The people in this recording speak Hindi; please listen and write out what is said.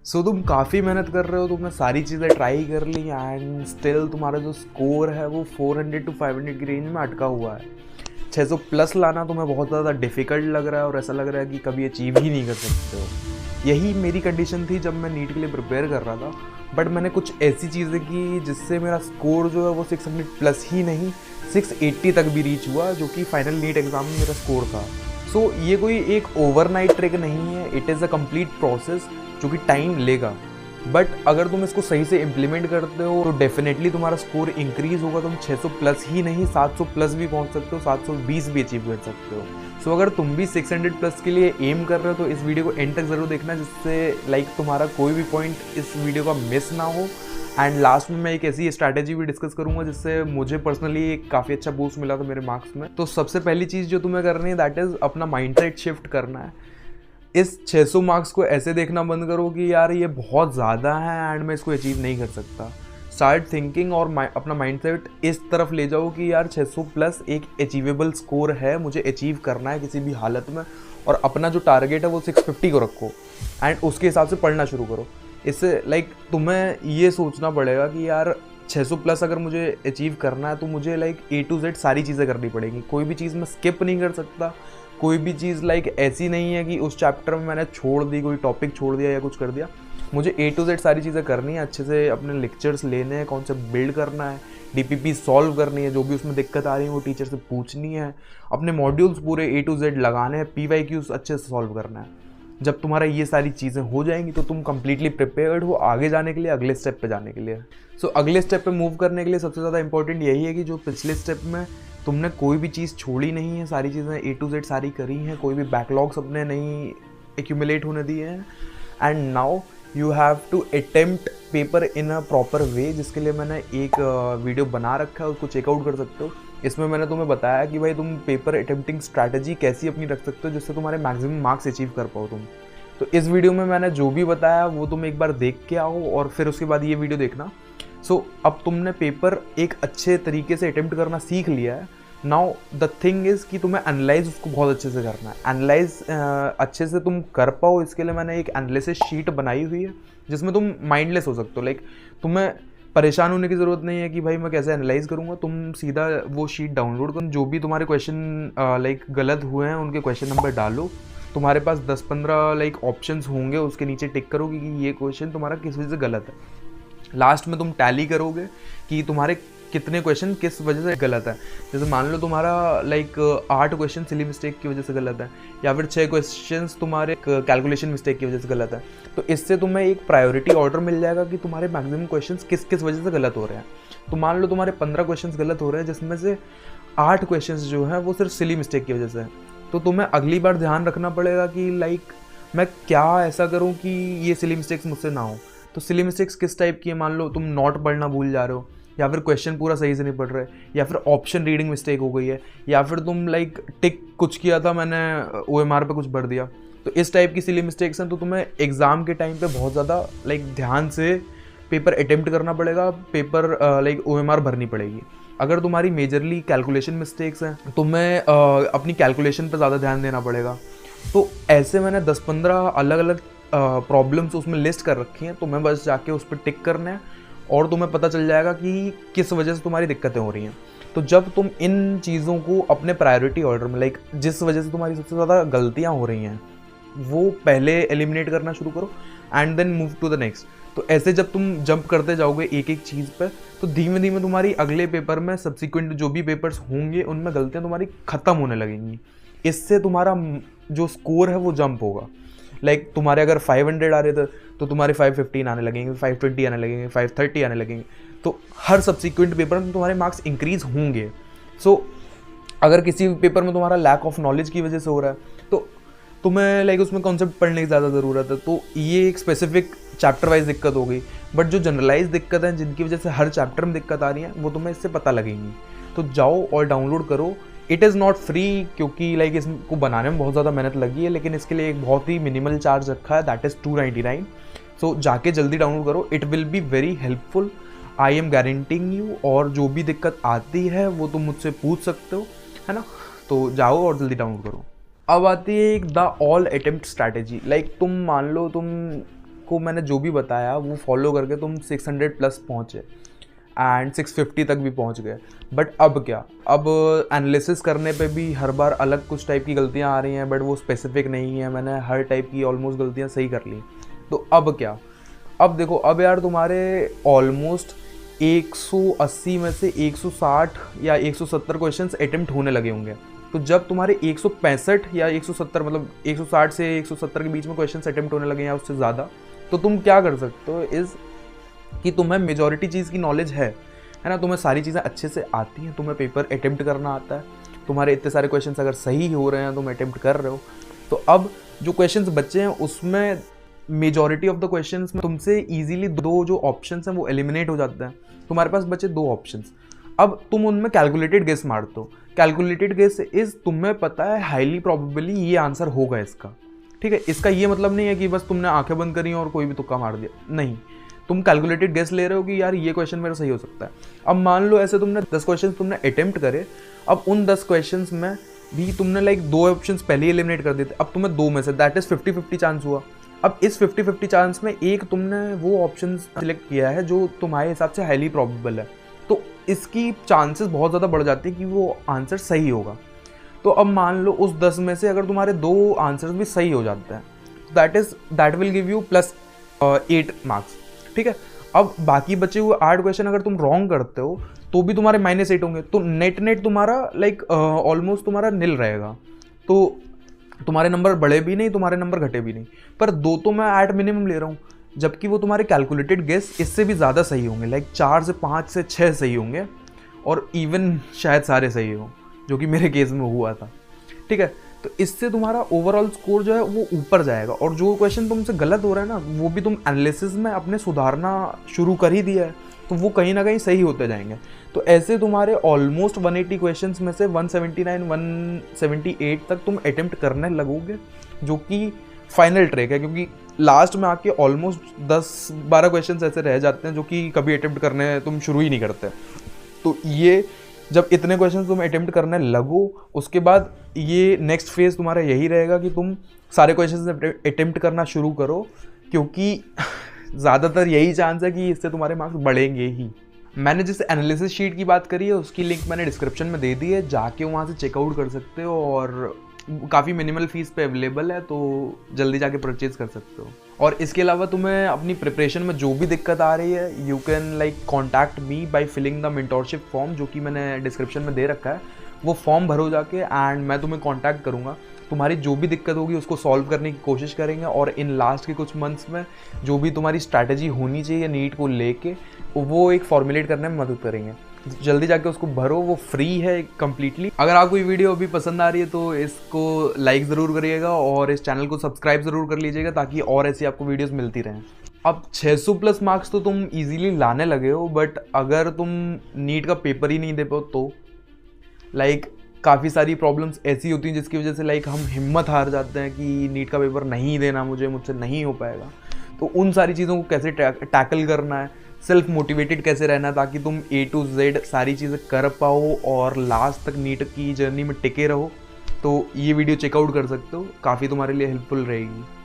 तुम काफ़ी मेहनत कर रहे हो, तुमने सारी चीज़ें ट्राई कर ली एंड स्टिल तुम्हारा जो स्कोर है वो 400 to 500 की रेंज में अटका हुआ है। 600 प्लस लाना तुम्हें बहुत ज़्यादा डिफ़िकल्ट लग रहा है और ऐसा लग रहा है कि कभी अचीव ही नहीं कर सकते हो। यही मेरी कंडीशन थी जब मैं नीट के लिए प्रिपेयर कर रहा था, बट मैंने कुछ ऐसी चीज़ें की जिससे मेरा स्कोर जो है वो 600 प्लस ही नहीं 680 तक भी रीच हुआ, जो कि फाइनल नीट एग्ज़ाम में मेरा स्कोर था। ये कोई एक ओवरनाइट ट्रिक नहीं है, it is a complete process जो कि टाइम लेगा। बट अगर तुम इसको सही से इम्प्लीमेंट करते हो तो डेफिनेटली तुम्हारा स्कोर इंक्रीज होगा। तुम 600 प्लस ही नहीं 700 प्लस भी पहुंच सकते हो, 720 भी अचीव कर सकते हो। अगर तुम भी 600 प्लस के लिए एम कर रहे हो तो इस वीडियो को एंड तक ज़रूर देखना, जिससे तुम्हारा कोई भी पॉइंट इस वीडियो का मिस ना हो। एंड लास्ट में मैं एक ऐसी स्ट्रैटेजी भी डिस्कस करूंगा जिससे मुझे पर्सनली एक काफ़ी अच्छा बूस्ट मिला था मेरे मार्क्स में। तो सबसे पहली चीज़ जो तुम्हें करनी है दैट इज़ अपना माइंडसेट शिफ्ट करना है। इस 600 मार्क्स को ऐसे देखना बंद करो कि यार ये बहुत ज़्यादा है एंड मैं इसको अचीव नहीं कर सकता। स्टार्ट थिंकिंग और अपना माइंडसेट इस तरफ ले जाओ कि यार 600 प्लस एक अचीवेबल स्कोर है, मुझे अचीव करना है किसी भी हालत में। और अपना जो टारगेट है वो 650 को रखो एंड उसके हिसाब से पढ़ना शुरू करो। इससे तुम्हें ये सोचना पड़ेगा कि यार 600 प्लस अगर मुझे अचीव करना है तो मुझे A to Z सारी चीज़ें करनी पड़ेंगी। कोई भी चीज़ मैं स्किप नहीं कर सकता। कोई भी चीज़ ऐसी नहीं है कि उस चैप्टर में मैंने छोड़ दी, कोई टॉपिक छोड़ दिया या कुछ कर दिया। मुझे A to Z सारी चीज़ें करनी है, अच्छे से अपने लेक्चर्स लेने हैं, कॉन्सेप्ट बिल्ड करना है, DPP सॉल्व करनी है, जो भी उसमें दिक्कत आ रही है वो टीचर से पूछनी है, अपने मॉड्यूल्स पूरे A to Z लगाने हैं, PYQs अच्छे से सॉल्व करना है। जब तुम्हारा ये सारी चीज़ें हो जाएंगी तो तुम कंप्लीटली प्रिपेयर्ड हो आगे जाने के लिए, अगले स्टेप पे जाने के लिए। अगले स्टेप पे मूव करने के लिए सबसे ज़्यादा इंपॉर्टेंट यही है कि जो पिछले स्टेप में तुमने कोई भी चीज़ छोड़ी नहीं है, सारी चीज़ें A to Z सारी करी हैं, कोई भी बैकलॉग्स अपने नहीं एक्यूमुलेट होने दिए हैं। And now you have to attempt paper in a proper way, जिसके लिए मैंने एक वीडियो बना रखा है, उसको चेकआउट कर सकते हो। इसमें मैंने तुम्हें बताया कि भाई तुम पेपर अटेम्प्टिंग स्ट्रैटेजी कैसी अपनी रख सकते हो जिससे तुम्हारे मैक्सिमम मार्क्स अचीव कर पाओ तुम। तो इस वीडियो में मैंने जो भी बताया वो तुम एक बार देख के आओ और फिर उसके बाद ये वीडियो देखना। अब तुमने पेपर एक अच्छे तरीके से अटेम्प्ट करना सीख लिया है। नाउ द थिंग इज़ कि तुम्हें एनालाइज उसको बहुत अच्छे से करना है। एनालाइज अच्छे से तुम कर पाओ, इसके लिए मैंने एक एनालिसिस शीट बनाई हुई है जिसमें तुम माइंडलेस हो सकते हो। तुम्हें परेशान होने की ज़रूरत नहीं है कि भाई मैं कैसे एनालाइज करूँगा। तुम सीधा वो शीट डाउनलोड करो, जो भी तुम्हारे क्वेश्चन गलत हुए हैं उनके क्वेश्चन नंबर डालो। तुम्हारे पास 10-15 ऑप्शंस होंगे, उसके नीचे टिक करो कि ये क्वेश्चन तुम्हारा किस वजह से गलत है। लास्ट में तुम टैली करोगे कि तुम्हारे कितने क्वेश्चन किस वजह से गलत है। जैसे मान लो तुम्हारा 8 क्वेश्चन सिली मिस्टेक की वजह से गलत है, या फिर 6 क्वेश्चन तुम्हारे कैलकुलेशन मिस्टेक की वजह से गलत है। तो इससे तुम्हें एक प्रायोरिटी ऑर्डर मिल जाएगा कि तुम्हारे मैक्सिमम क्वेश्चन किस किस वजह से गलत हो रहे हैं। तो मान लो तुम्हारे 15 क्वेश्चन गलत हो रहे हैं, जिसमें से 8 क्वेश्चन जो हैं वो सिर्फ सिली मिस्टेक की वजह से है। तो तुम्हें अगली बार ध्यान रखना पड़ेगा कि मैं क्या ऐसा करूँ कि ये सिली मिस्टेक्स मुझसे ना हो। तो सिली मिस्टेक्स किस टाइप की है, मान लो तुम नोट पढ़ना भूल जा रहे हो, या फिर क्वेश्चन पूरा सही से नहीं पढ़ रहे, या फिर ऑप्शन रीडिंग मिस्टेक हो गई है, या फिर तुम टिक कुछ किया था, मैंने OMR पे कुछ भर दिया। तो इस टाइप की सिली मिस्टेक्स हैं। तो तुम्हें एग्ज़ाम के टाइम पे बहुत ज़्यादा ध्यान से पेपर अटेम्प्ट करना पड़ेगा, पेपर OMR भरनी पड़ेगी। अगर तुम्हारी मेजरली कैलकुलेशन मिस्टेक्स हैं तुम्हें अपनी कैलकुलेशन पर ज़्यादा ध्यान देना पड़ेगा। तो ऐसे मैंने 10-15 अलग अलग प्रॉब्लम्स उसमें लिस्ट कर रखी हैं। तुम्हें बस जाके उस पर टिक करना है और तुम्हें पता चल जाएगा कि किस वजह से तुम्हारी दिक्कतें हो रही हैं। तो जब तुम इन चीज़ों को अपने प्रायोरिटी ऑर्डर में जिस वजह से तुम्हारी सबसे ज़्यादा गलतियाँ हो रही हैं वो पहले एलिमिनेट करना शुरू करो and then move to the next. तो ऐसे जब तुम जंप करते जाओगे एक एक चीज़ पर, तो धीमे धीमे तुम्हारी अगले पेपर में सब्सिक्वेंट जो भी पेपर्स होंगे उनमें गलतियाँ तुम्हारी ख़त्म होने लगेंगी। इससे तुम्हारा जो स्कोर है वो जंप होगा। तुम्हारे अगर 500 आ रहे थे तो तुम्हारे 515 आने लगेंगे, 520 आने लगेंगे, 530 आने लगेंगे। तो हर सब्सिक्वेंट पेपर में तुम्हारे मार्क्स इंक्रीज होंगे। अगर किसी पेपर में तुम्हारा लैक ऑफ नॉलेज की वजह से हो रहा है तो तुम्हें उसमें कॉन्सेप्ट पढ़ने की ज़्यादा ज़रूरत है। तो ये एक स्पेसिफिक चैप्टर वाइज दिक्कत हो गई। बट जो जनरलाइज दिक्कत है जिनकी वजह से हर चैप्टर में दिक्कत आ रही है वो तुम्हें इससे पता लगेंगी। तो जाओ और डाउनलोड करो। इट इज़ नॉट फ्री, क्योंकि इसको बनाने में बहुत ज़्यादा मेहनत लगी है, लेकिन इसके लिए एक बहुत ही मिनिमल चार्ज रखा है, दैट इज़ 299। जाके जल्दी डाउनलोड करो, it will be very helpful, I am guaranteeing you. और जो भी दिक्कत आती है वो तुम मुझसे पूछ सकते हो, है ना। तो जाओ और जल्दी डाउनलोड करो। अब आती है एक द ऑल अटेम्प्ट स्ट्रैटेजी। तुम मान लो तुम को मैंने जो भी बताया वो फॉलो करके तुम 600 प्लस पहुँचे एंड 650 तक भी पहुँच गए। बट अब क्या, अब एनालिसिस करने पे भी हर बार अलग कुछ टाइप की गलतियाँ आ रही हैं, बट वो स्पेसिफिक नहीं है, मैंने हर टाइप की ऑलमोस्ट गलतियाँ सही कर ली। तो अब क्या, अब देखो, अब यार तुम्हारे ऑलमोस्ट 180 में से 160 या 170 क्वेश्चंस अटेम्प्ट होने लगे होंगे। तो जब तुम्हारे 165 या 170 मतलब 160 से 170 के बीच में क्वेश्चंस अटेम्प्ट होने लगे या उससे ज़्यादा, तो तुम क्या कर सकते हो इज़ कि तुम्हें मेजॉरिटी चीज़ की नॉलेज है ना, तुम्हें सारी चीज़ें अच्छे से आती हैं, तुम्हें पेपर अटेम्प्ट करना आता है, तुम्हारे इतने सारे क्वेश्चंस अगर सही हो रहे हैं, तुम अटेम्प्ट कर रहे हो, तो अब जो क्वेश्चंस बचे हैं उसमें मेजॉरिटी ऑफ द क्वेश्चंस में तुमसे इजीली दो जो ऑप्शंस हैं वो एलिमिनेट हो जाते हैं। तुम्हारे पास बचे 2 ऑप्शंस। अब तुम उनमें कैलकुलेटेड गेस मारते हो। कैलकुलेटेड गेस इज तुम्हें पता है हाईली प्रोबेबली ये आंसर होगा इसका, ठीक है। इसका ये मतलब नहीं है कि बस तुमने आंखें बंद करी और कोई भी तुक्का मार दिया, नहीं, तुम कैलकुलेटेड गेस ले रहे हो कि यार ये क्वेश्चन मेरा सही हो सकता है। अब मान लो ऐसे तुमने 10 क्वेश्चन तुमने अटेम्प्ट करे, अब उन 10 क्वेश्चन में भी तुमने लाइक 2 ऑप्शन पहले ही एलिमिनेट कर देते, अब तुम्हें 2 में से दैट इज 50-50 चांस हुआ। अब इस 50-50 चांस में एक तुमने वो ऑप्शन सिलेक्ट किया है जो तुम्हारे हिसाब से हाईली प्रोबेबल है, तो इसकी चांसेस बहुत ज़्यादा बढ़ जाती है कि वो आंसर सही होगा। तो अब मान लो उस 10 में से अगर तुम्हारे 2 आंसर्स भी सही हो जाते हैं, that will give you plus 8 marks, ठीक है। अब बाकी बचे हुए 8 क्वेश्चन अगर तुम रॉन्ग करते हो तो भी तुम्हारे -8 होंगे, तो नेट तुम्हारा लाइक ऑलमोस्ट तुम्हारा नील रहेगा। तो तुम्हारे नंबर बढ़े भी नहीं, तुम्हारे नंबर घटे भी नहीं, पर 2 तो मैं एट मिनिमम ले रहा हूँ, जबकि वो तुम्हारे कैलकुलेटेड गेस इससे भी ज़्यादा सही होंगे, लाइक 4 से 5 से 6 सही होंगे, और इवन शायद सारे सही हो, जो कि मेरे केस में हुआ था, ठीक है। तो इससे तुम्हारा ओवरऑल स्कोर जो है वो ऊपर जाएगा, और जो क्वेश्चन तुमसे गलत हो रहा है ना, वो भी तुम एनालिसिस में अपने सुधारना शुरू कर ही दिया है, तो वो कहीं ना कहीं सही होते जाएंगे। तो ऐसे तुम्हारे ऑलमोस्ट 180 क्वेश्चंस में से 179 178 तक तुम अटेम्प्ट करने लगोगे, जो कि फाइनल ट्रैक है, क्योंकि लास्ट में आके ऑलमोस्ट 10-12 क्वेश्चंस ऐसे रह जाते हैं जो कि कभी अटेम्प्ट करने तुम शुरू ही नहीं करते। तो ये जब इतने क्वेश्चन तुम अटेम्प्ट करने लगो, उसके बाद ये नेक्स्ट फेज तुम्हारा यही रहेगा कि तुम सारे क्वेश्चन अटेम्प्ट करना शुरू करो, क्योंकि ज़्यादातर यही चांस है कि इससे तुम्हारे मार्क्स बढ़ेंगे ही। मैंने जिस एनालिसिस शीट की बात करी है उसकी लिंक मैंने डिस्क्रिप्शन में दे दी है, जाके वहाँ से चेकआउट कर सकते हो, और काफ़ी मिनिमल फीस पे अवेलेबल है, तो जल्दी जाके परचेज कर सकते हो। और इसके अलावा तुम्हें अपनी प्रिपरेशन में जो भी दिक्कत आ रही है, you can like contact me by filling the mentorship form, जो कि मैंने डिस्क्रिप्शन में दे रखा है। वो फॉर्म भरो जाके, एंड मैं तुम्हें कॉन्टैक्ट करूँगा, तुम्हारी जो भी दिक्कत होगी उसको सॉल्व करने की कोशिश करेंगे, और इन लास्ट के कुछ मंथ्स में जो भी तुम्हारी स्ट्रैटेजी होनी चाहिए नीट को लेके, वो एक फॉर्मुलेट करने में मदद करेंगे। जल्दी जाके उसको भरो, वो फ्री है कम्प्लीटली। अगर आपको ये वीडियो अभी पसंद आ रही है तो इसको लाइक ज़रूर करिएगा, और इस चैनल को सब्सक्राइब ज़रूर कर लीजिएगा, ताकि और ऐसी आपको वीडियोस मिलती रहें। अब 600 प्लस मार्क्स तो तुम इजीली लाने लगे हो, बट अगर तुम नीट का पेपर ही नहीं दे पाओ तो लाइक काफ़ी सारी प्रॉब्लम्स ऐसी होती हैं जिसकी वजह से लाइक हम हिम्मत हार जाते हैं कि नीट का पेपर नहीं देना, मुझसे नहीं हो पाएगा। तो उन सारी चीज़ों को कैसे टैकल करना है, सेल्फ मोटिवेटेड कैसे रहना है, ताकि तुम A to Z सारी चीज़ें कर पाओ और लास्ट तक नीट की जर्नी में टिके रहो, तो ये वीडियो चेकआउट कर सकते हो, काफ़ी तुम्हारे लिए हेल्पफुल रहेगी।